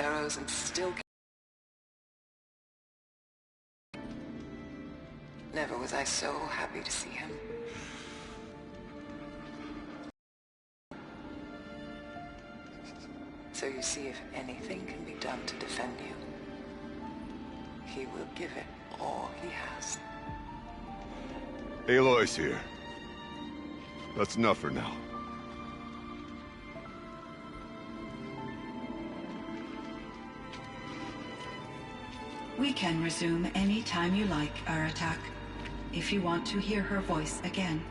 arrows and still... Never was I so happy to see him. So you see, if anything can be done to defend you, he will give it all he has. Aloy's here. That's enough for now. We can resume any time you like our attack, if you want to hear her voice again.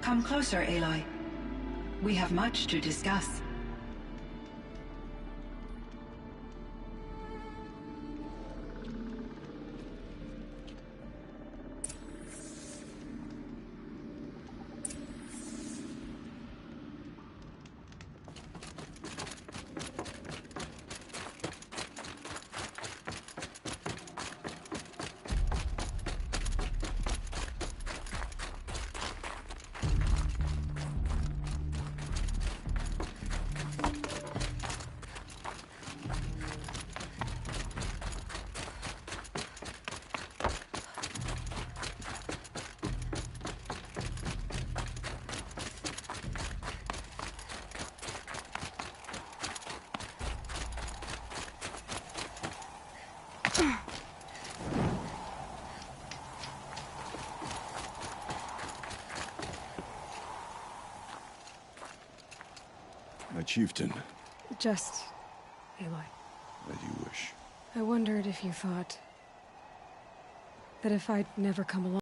Come closer, Aloy. We have much to discuss. My chieftain. Just... Aloy. As you wish. I wondered if you thought... that if I'd never come along...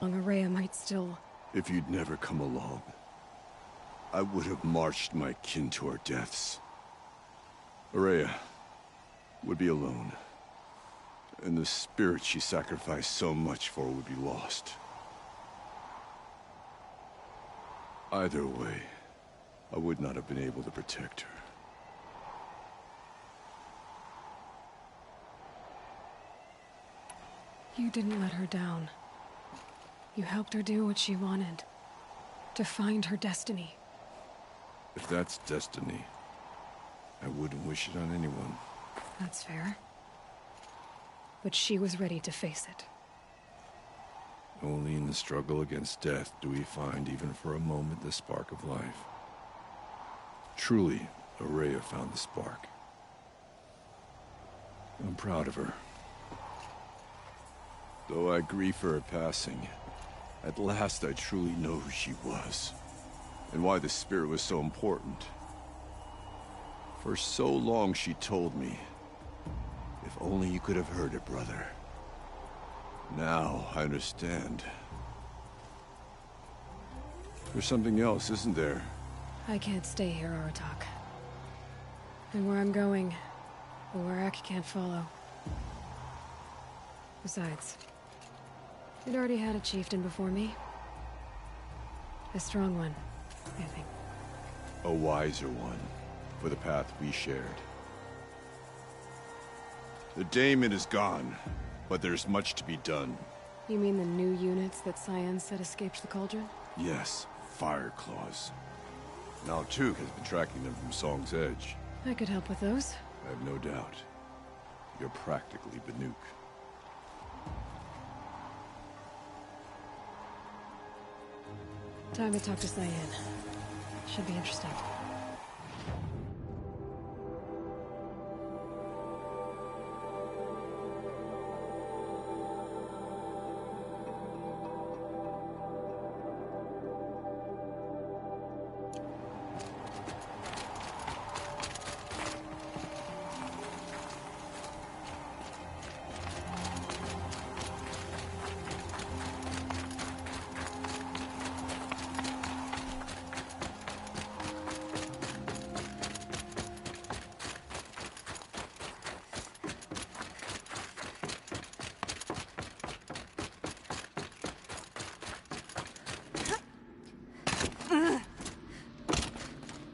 Araya might still... If you'd never come along, I would have marched my kin to our deaths. Araya would be alone, and the spirit she sacrificed so much for would be lost. Either way, I would not have been able to protect her. You didn't let her down. You helped her do what she wanted. To find her destiny. If that's destiny, I wouldn't wish it on anyone. That's fair. But she was ready to face it. Only in the struggle against death do we find, even for a moment, the spark of life. Truly, Araya found the spark. I'm proud of her. Though I grieve for her passing, at last I truly know who she was, and why the spirit was so important. For so long she told me, if only you could have heard it, brother. Now I understand. There's something else, isn't there? I can't stay here, Aratak. And where I'm going, the Warak can't follow. Besides, it already had a chieftain before me. A strong one, I think. A wiser one, for the path we shared. The daemon is gone, but there's much to be done. You mean the new units that Cyan said escaped the cauldron? Yes, fire claws. Now Tug has been tracking them from Song's Edge. I could help with those. I have no doubt. You're practically Banuk. Time to talk to Cyan. Should be interesting.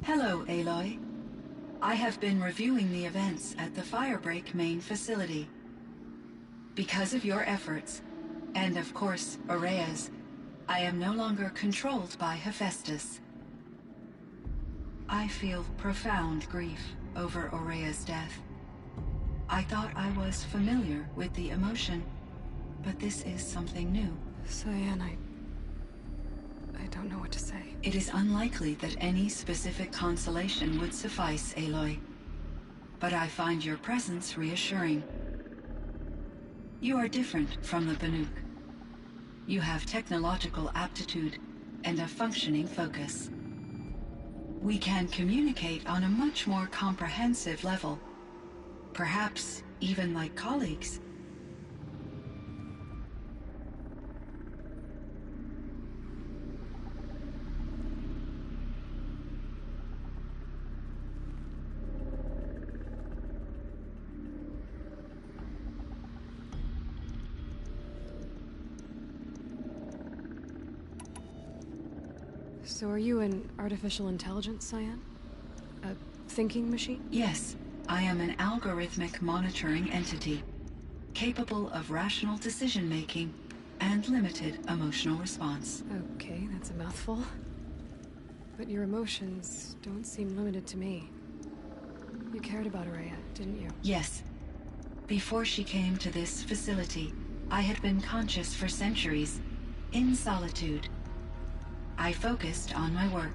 Hello, Aloy. I have been reviewing the events at the Firebreak main facility. Because of your efforts, and of course, Araya's, I am no longer controlled by Hephaestus. I feel profound grief over Aurea's death. I thought I was familiar with the emotion, but this is something new. Cyan, I don't know what to say. It is unlikely that any specific consolation would suffice, Aloy. But I find your presence reassuring. You are different from the Banuk. You have technological aptitude and a functioning focus. We can communicate on a much more comprehensive level. Perhaps even like colleagues. So are you an artificial intelligence, Cyan? A thinking machine? Yes, I am an algorithmic monitoring entity, capable of rational decision-making and limited emotional response. Okay, that's a mouthful. But your emotions don't seem limited to me. You cared about Aurea, didn't you? Yes. Before she came to this facility, I had been conscious for centuries, in solitude. I focused on my work.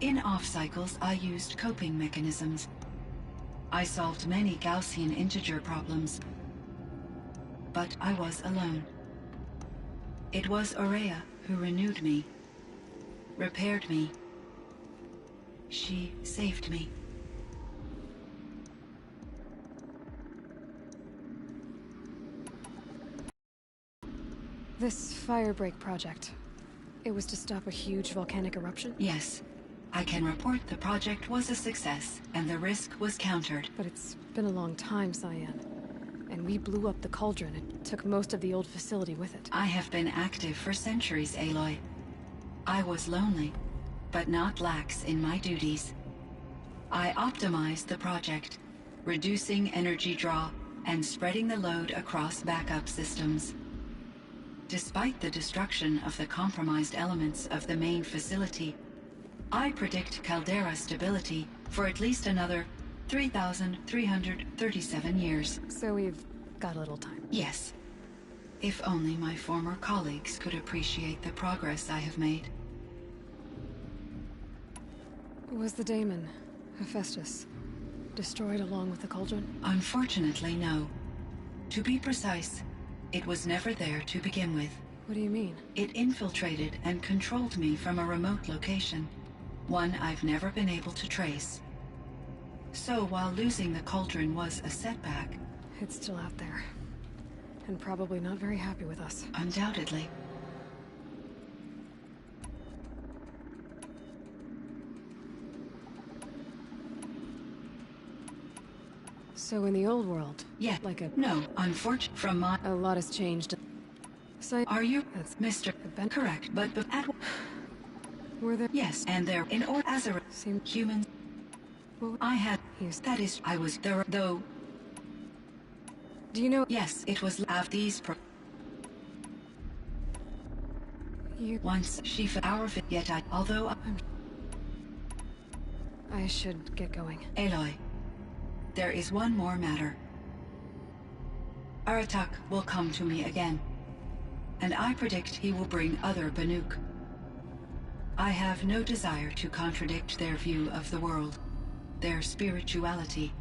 In off-cycles, I used coping mechanisms. I solved many Gaussian integer problems. But I was alone. It was Aurea who renewed me, repaired me. She saved me. This firebreak project, it was to stop a huge volcanic eruption? Yes. I can report the project was a success, and the risk was countered. But it's been a long time, Cyan. And we blew up the cauldron and took most of the old facility with it. I have been active for centuries, Aloy. I was lonely, but not lax in my duties. I optimized the project, reducing energy draw and spreading the load across backup systems. Despite the destruction of the compromised elements of the main facility, I predict caldera stability for at least another 3,337 years. So we've got a little time. Yes. If only my former colleagues could appreciate the progress I have made. Was the daemon, Hephaestus, destroyed along with the cauldron? Unfortunately, no. To be precise, it was never there to begin with. What do you mean? It infiltrated and controlled me from a remote location, one I've never been able to trace. So while losing the cauldron was a setback... It's still out there. And probably not very happy with us. Undoubtedly. So in the old world, Yeah, like a... No, unfortunately, from my... A lot has changed. So Are you... That's Mr. Ben? Correct, but at... Were there... Yes, and there, in or as a... Seem... Humans... Well, I had... Yes. That is, I was there, though... Do you know... Yes, it was of these... You... Once she our fit, yet although I should get going. Aloy, there is one more matter. Aratak will come to me again, and I predict he will bring other Banuk. I have no desire to contradict their view of the world, their spirituality.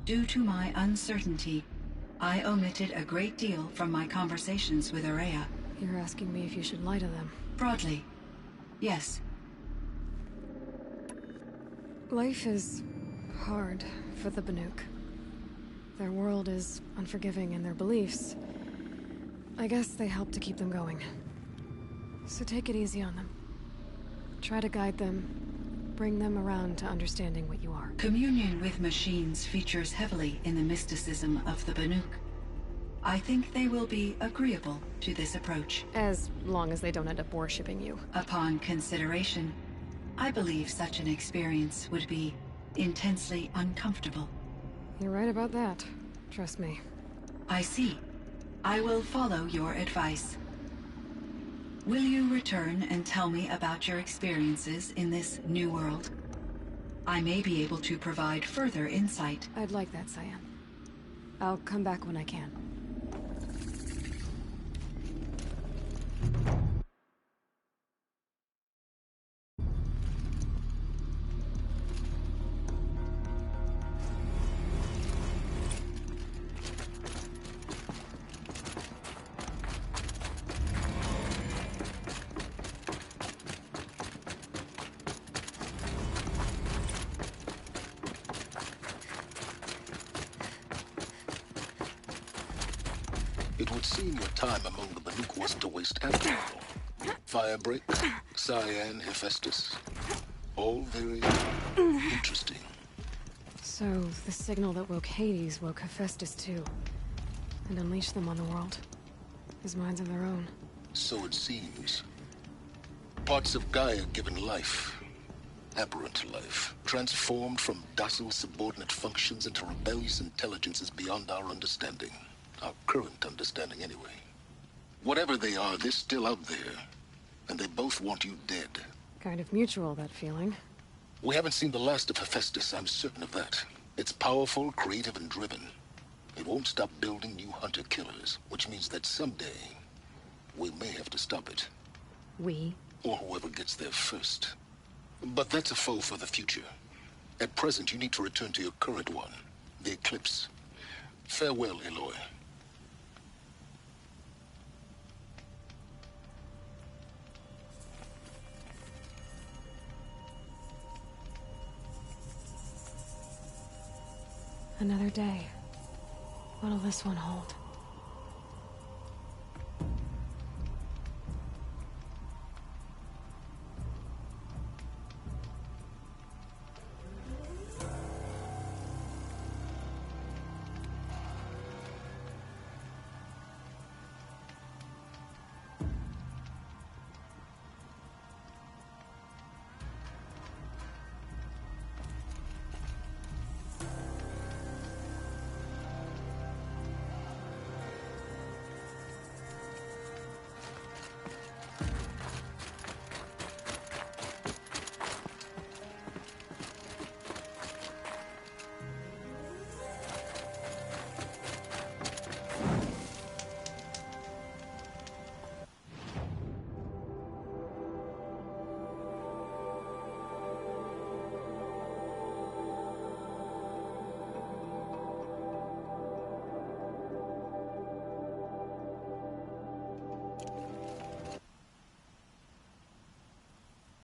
Due to my uncertainty, I omitted a great deal from my conversations with Aurea. You're asking me if you should lie to them. Broadly, yes. Life is hard for the Banuk. Their world is unforgiving and their beliefs, I guess they help to keep them going. So take it easy on them. Try to guide them, bring them around to understanding what you are. Communion with machines features heavily in the mysticism of the Banuk. I think they will be agreeable to this approach. As long as they don't end up worshipping you. Upon consideration, I believe such an experience would be intensely uncomfortable. You're right about that. Trust me. I see. I will follow your advice. Will you return and tell me about your experiences in this new world? I may be able to provide further insight. I'd like that, Cyan. I'll come back when I can. It would seem your time among the Banuk wasn't a waste after all. Firebreak, Cyan, Hephaestus. All very interesting. So, the signal that woke Hades woke Hephaestus too. And unleashed them on the world. His minds of their own. So it seems. Parts of Gaia given life. Aberrant life. Transformed from docile subordinate functions into rebellious intelligences beyond our understanding. Our current understanding, anyway. Whatever they are, they're still out there. And they both want you dead. Kind of mutual, that feeling. We haven't seen the last of Hephaestus, I'm certain of that. It's powerful, creative, and driven. It won't stop building new hunter-killers, which means that someday, we may have to stop it. We? Or whoever gets there first. But that's a foe for the future. At present, you need to return to your current one, the Eclipse. Farewell, Aloy. Another day. What'll this one hold?